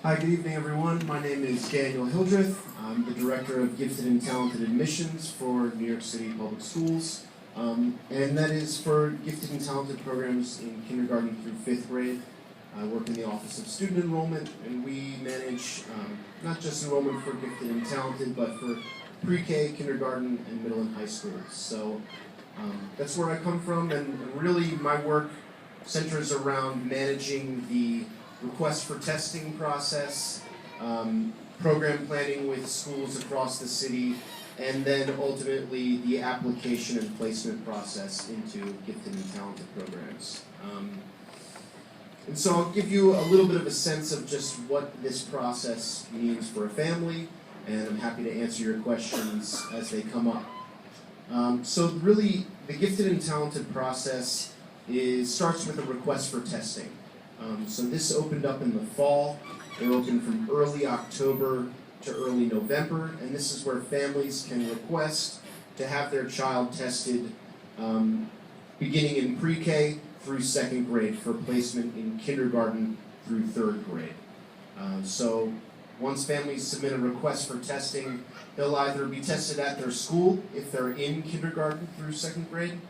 Hi, good evening everyone. My name is Daniel Hildreth. I'm the Director of Gifted and Talented Admissions for New York City Public Schools. And that is for gifted and talented programs in kindergarten through 5th grade. I work in the Office of Student Enrollment, and we manage not just enrollment for gifted and talented, but for pre-K, kindergarten, and middle and high schools. So that's where I come from, and really my work centers around managing the request for testing process, program planning with schools across the city, and then ultimately the application and placement process into gifted and talented programs. And so I'll give you a little bit of a sense of just what this process means for a family, and I'm happy to answer your questions as they come up. So really, the gifted and talented process starts with a request for testing. So this opened up in the fall. They're open from early October to early November, and this is where families can request to have their child tested beginning in pre-K through 2nd grade for placement in kindergarten through 3rd grade. So once families submit a request for testing, they'll either be tested at their school if they're in kindergarten through 2nd grade,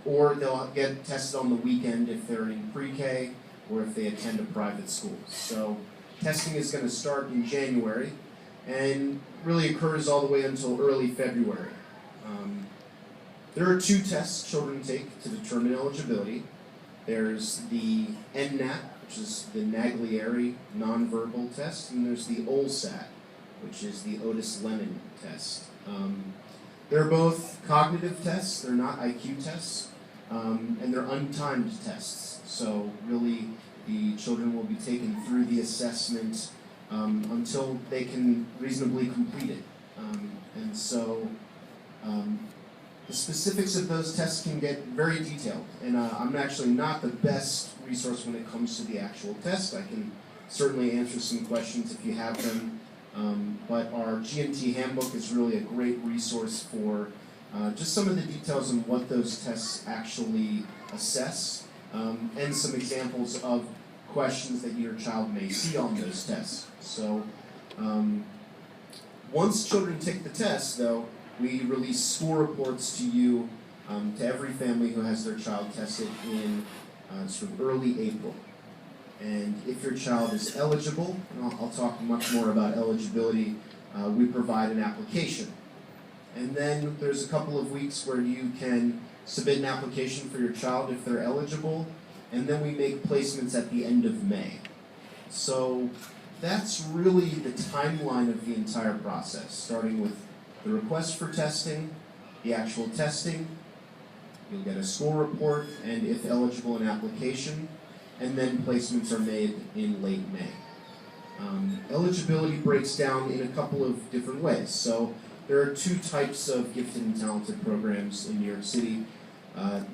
or they'll get tested on the weekend if they're in pre-K or if they attend a private school. So testing is going to start in January and really occurs all the way until early February. There are 2 tests children take to determine eligibility. There's the NNAT, which is the Naglieri nonverbal test, and there's the OLSAT, which is the Otis-Lemon test. They're both cognitive tests, they're not IQ tests, and they're untimed tests. So really, the children will be taken through the assessment until they can reasonably complete it. And so the specifics of those tests can get very detailed, and I'm actually not the best resource when it comes to the actual test. I can certainly answer some questions if you have them. But our G&T handbook is really a great resource for just some of the details on what those tests actually assess, and some examples of questions that your child may see on those tests. So once children take the test, though, we release score reports to you, to every family who has their child tested in sort of early April. And if your child is eligible, and I'll talk much more about eligibility, we provide an application. And then there's a couple of weeks where you can submit an application for your child if they're eligible, and then we make placements at the end of May. So that's really the timeline of the entire process, starting with the request for testing, the actual testing, you'll get a score report, and if eligible, an application, and then placements are made in late May. Eligibility breaks down in a couple of different ways. So there are 2 types of gifted and talented programs in New York City.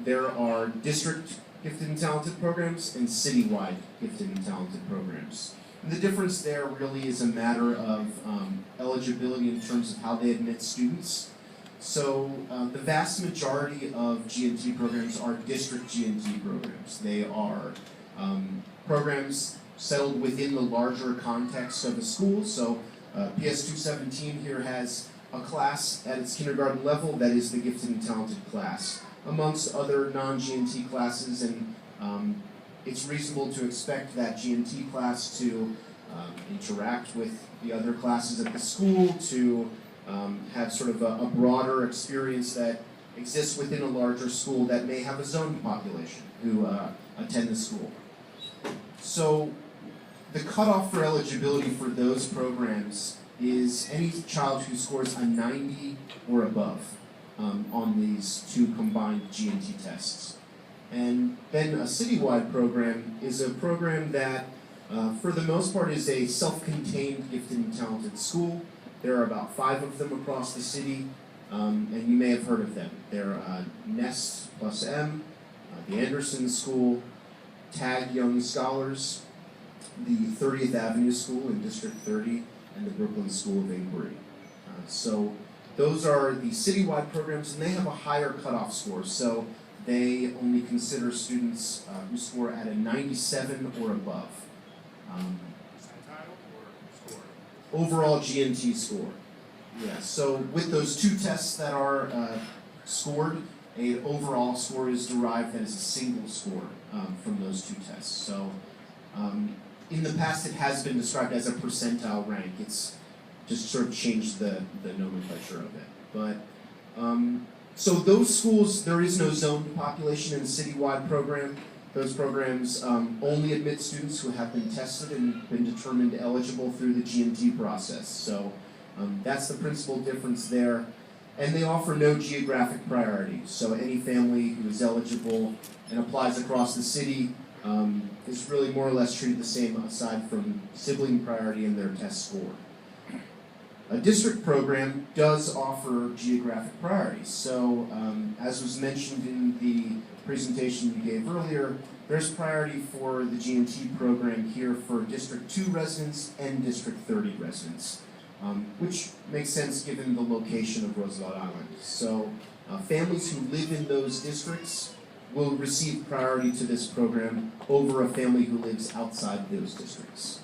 There are district gifted and talented programs and citywide gifted and talented programs. And the difference there really is a matter of eligibility in terms of how they admit students. So the vast majority of G&T programs are district G&T programs. They are programs settled within the larger context of a school. So PS 217 here has a class at its kindergarten level that is the gifted and talented class, amongst other non-G&T classes, and it's reasonable to expect that G&T class to interact with the other classes at the school, to have sort of a broader experience that exists within a larger school that may have a zoned population who attend the school. So the cutoff for eligibility for those programs is any child who scores a 90 or above on these 2 combined G&T tests. And then a citywide program is a program that, for the most part, is a self-contained gifted and talented school. There are about 5 of them across the city, and you may have heard of them. They're Nest plus M, the Anderson School, Tag Young Scholars, the 30th Avenue School in District 30, and the Brooklyn School of Inquiry. So those are the citywide programs, and they have a higher cutoff score. So they only consider students who score at a 97 or above. overall GNT score. Yeah, so with those two tests that are scored, an overall score is derived that is a single score from those two tests. So in the past it has been described as a percentile rank. It's just sort of changed the nomenclature of it. But so those schools, there is no zoned population in the citywide program. Those programs only admit students who have been tested and been determined eligible through the GNT process. So that's the principal difference there. And they offer no geographic priority. So any family who is eligible and applies across the city is really more or less treated the same aside from sibling priority in their test score. A district program does offer geographic priorities. So as was mentioned in the presentation you gave earlier, there's priority for the GNT program here for District 2 residents and District 30 residents, which makes sense given the location of Roosevelt Island. So families who live in those districts will receive priority to this program over a family who lives outside those districts.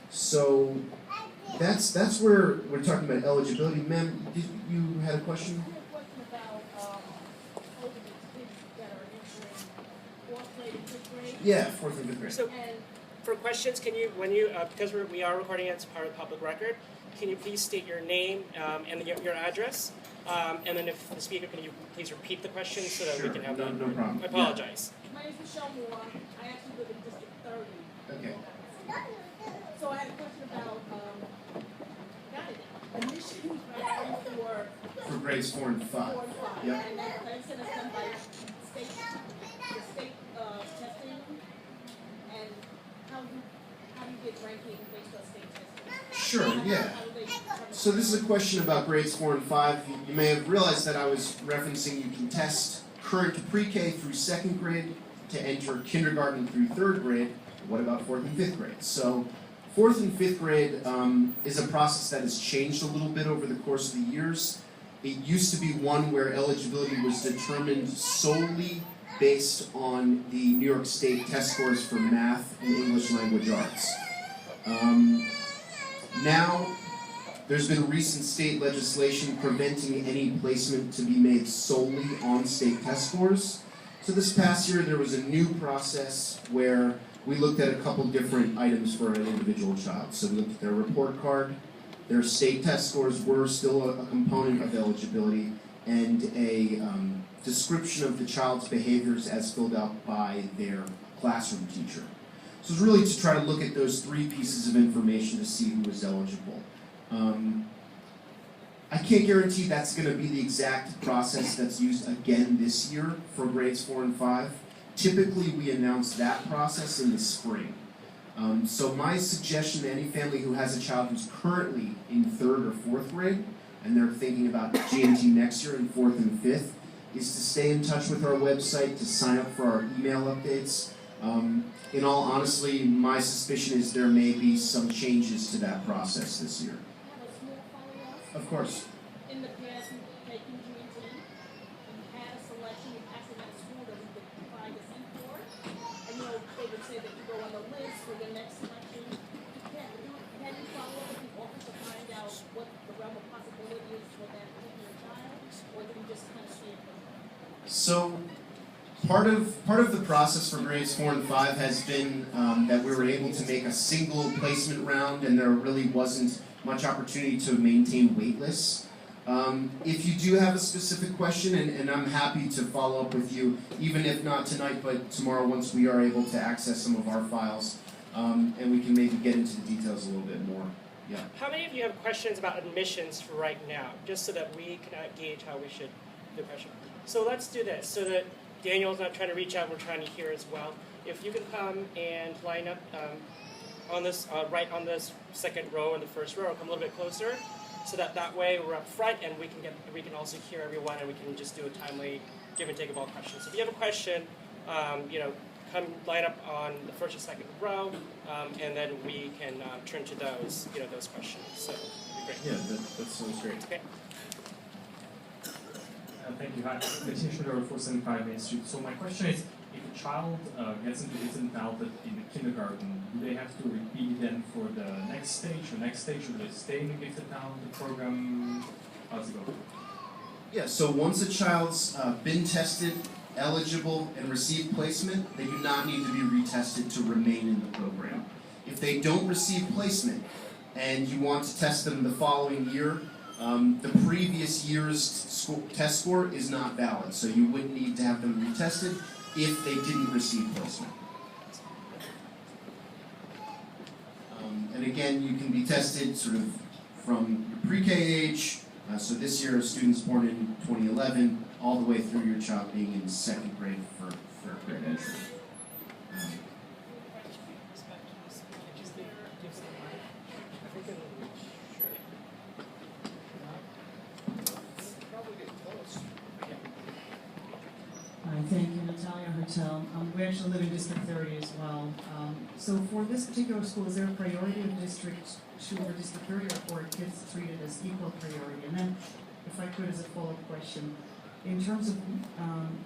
So that's where we're talking about eligibility. Ma'am, you had a question? Yeah, 4th and 5th grade. So, for questions, can you, because we are recording it as part of public record, can you please state your name and your address? And then if the speaker, can you please repeat the question so that we can have that? No problem. I apologize. My name is Michelle Moore. I actually live in District 30. Okay. So I had a question about admissions For grades 4 and 5. 4 and 5. Yep. And that said it's done by state testing. And how do you get ranking based on state testing? Sure, yeah. So this is a question about grades 4 and 5. You may have realized that I was referencing you can test current pre-K through 2nd grade to enter kindergarten through 3rd grade. What about 4th and 5th grade? So 4th and 5th grade is a process that has changed a little bit over the course of the years. It used to be one where eligibility was determined solely based on the New York State test scores for math and English language arts. Now, there's been recent state legislation preventing any placement to be made solely on state test scores. So this past year, there was a new process where we looked at a couple different items for an individual child. So we looked at their report card, their state test scores were still a component of eligibility, and a description of the child's behaviors as filled out by their classroom teacher. So it's really to try to look at those 3 pieces of information to see who is eligible. I can't guarantee that's going to be the exact process that's used again this year for grades 4 and 5. Typically, we announce that process in the spring. So my suggestion to any family who has a child who's currently in 3rd or 4th grade, and they're thinking about GNT next year in 4th and 5th, is to stay in touch with our website, to sign up for our email updates. In all honesty, my suspicion is there may be some changes to that process this year. Of course. In the past, we've taken GNT, and had a selection, you actually had a school that we could find us in for. And they would say that you go on the list for the next selection. Can you follow up with the office to find out what the realm of possibility is for that particular child? Or do you just kind of see it from there? So part of the process for grades 4 and 5 has been that we were able to make a single placement round, and there really wasn't much opportunity to maintain wait lists. If you do have a specific question, and I'm happy to follow up with you, even if not tonight, but tomorrow once we are able to access some of our files, and we can maybe get into the details a little bit more. Yeah. How many of you have questions about admissions for right now, just so that we can gauge how we should do the question? So let's do this, so that Daniel's not trying to reach out, we're trying to hear as well. If you can come and line up on this, right on this 2nd row and the 1st row, come a little bit closer, so that way we're up front and we can also hear everyone, and we can just do a timely give and take of all questions. So if you have a question, come line up on the 1st or 2nd row, and then we can turn to those, those questions. So it'd be great. Yeah, that sounds great. Okay. Thank you. Hi, Petitioner for 75 Main Street. So my question is, if a child gets into gifted and talented in the kindergarten, do they have to repeat then for the next stage, or do they stay in the gifted and talented program? How's it go? Yeah, so once a child's been tested, eligible, and received placement, they do not need to be retested to remain in the program. If they don't receive placement and you want to test them the following year, the previous year's test score is not valid, so you wouldn't need to have them retested if they didn't receive placement. And again, you can be tested sort of from your pre-K age, so this year students born in 2011, all the way through your child being in second grade for third grade entry. Thank you, Natalia Hotel. We actually live in District 30 as well. So for this particular school, is there a priority of District 2 or District 30, or are kids treated as equal priority? And then, if I could, as a follow-up question, in terms of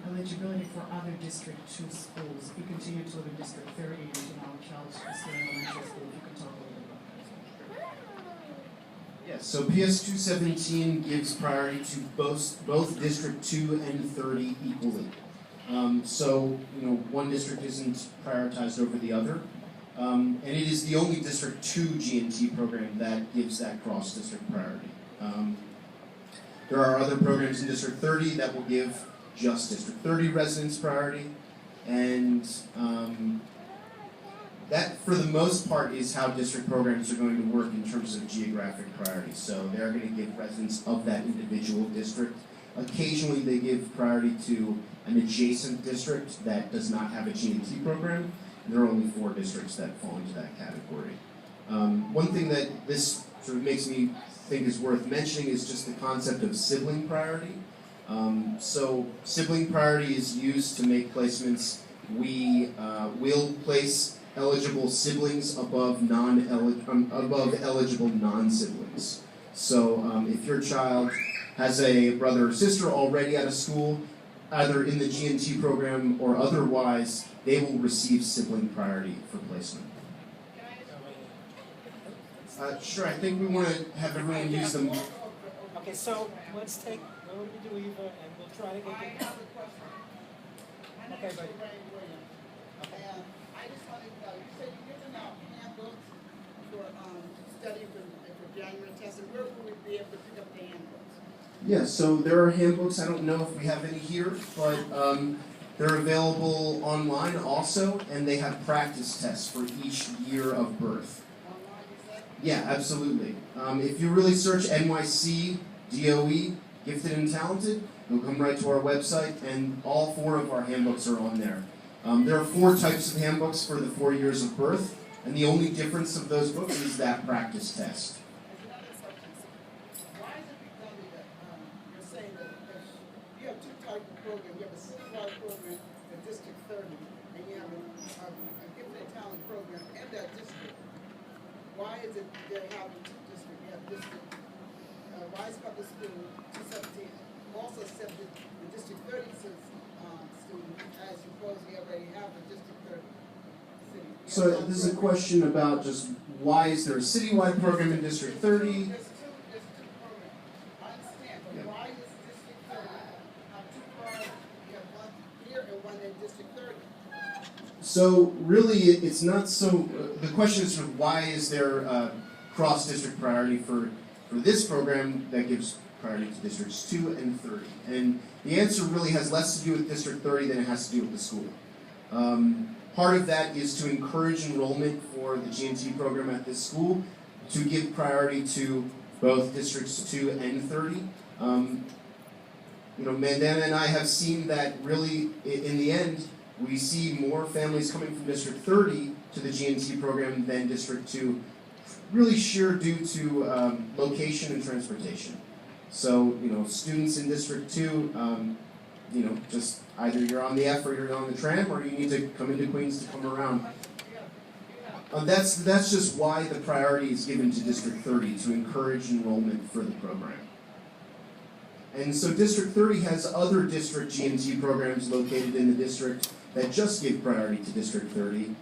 eligibility for other District 2 schools, if you continue to live in District 30 and our child is still in elementary school, if you could talk a little bit about that. Yeah, so PS 217 gives priority to both District 2 and 30 equally. So, one district isn't prioritized over the other. And it is the only District 2 G&T program that gives that cross-district priority. There are other programs in District 30 that will give just District 30 residents priority. And that, for the most part, is how district programs are going to work in terms of geographic priority. So they're going to give residents of that individual district. Occasionally they give priority to an adjacent district that does not have a G&T program. And there are only 4 districts that fall into that category. One thing that this sort of makes me think is worth mentioning is just the concept of sibling priority. So sibling priority is used to make placements. We will place eligible siblings above eligible non-siblings. So if your child has a brother or sister already at a school, either in the G&T program or otherwise, they will receive sibling priority for placement. Sure, I think we want to have everyone use them. Okay, so let's take Lily DeLeva and we'll try to get I have a question. Okay, buddy. And I just wanted to know, you said you're giving out handbooks for study for January test, and where will we be able to pick up the handbooks? Yeah, so there are handbooks. I don't know if we have any here, but they're available online also, and they have practice tests for each year of birth. Online, you said? Yeah, absolutely. If you really search NYC DOE, Gifted and Talented, you'll come right to our website, and all 4 of our handbooks are on there. There are 4 types of handbooks for the 4 years of birth, and the only difference of those books is that practice test. Why is it becoming that you're saying that you have 2 types of programs? You have a citywide program in District 30, and you have a gifted and talent program in that district. Why is it they're having 2 districts? You have district Wise Public School 217 also accepted the District 30 students, as opposed we already have the District 30 city. So this is a question about just why is there a citywide program in District 30? There's two programs. I understand, but why does District 30 have 2 programs? You have one here and one in District 30. So really, it's not so. The question is sort of why is there cross-district priority for this program that gives priority to Districts 2 and 30? And the answer really has less to do with District 30 than it has to do with the school. Part of that is to encourage enrollment for the G&T program at this school, to give priority to both Districts 2 and 30. Mandana and I have seen that really, in the end, we see more families coming from District 30 to the G&T program than District 2, really sheer due to location and transportation. So, students in District 2, just either you're on the F or you're on the tram, or you need to come into Queens to come around. That's just why the priority is given to District 30, to encourage enrollment for the program. And so District 30 has other district G&T programs located in the district that just give priority to District 30,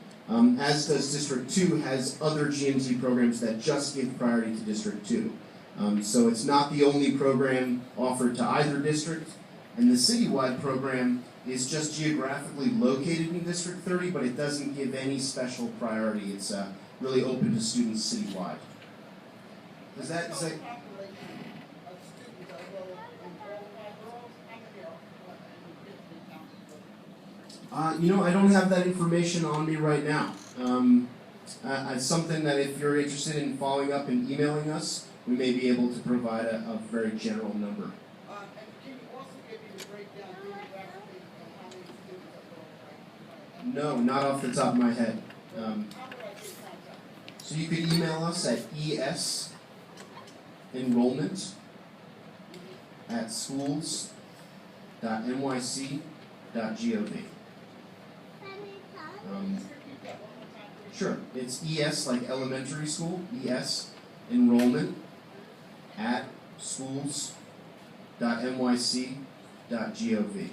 as does District 2 has other GMT programs that just give priority to District 2. So it's not the only program offered to either district, and the citywide program is just geographically located in District 30, but it doesn't give any special priority. It's really open to students citywide. Does that I don't have that information on me right now. It's something that if you're interested in following up and emailing us, we may be able to provide a very general number. And can you also give me the breakdown geographically of how many students are going? No, not off the top of my head. How would I get contact? So you could email us at esenrollment@schools.nyc.gov. Sure, it's ES like elementary school, ES enrollment at schools.nyc.gov.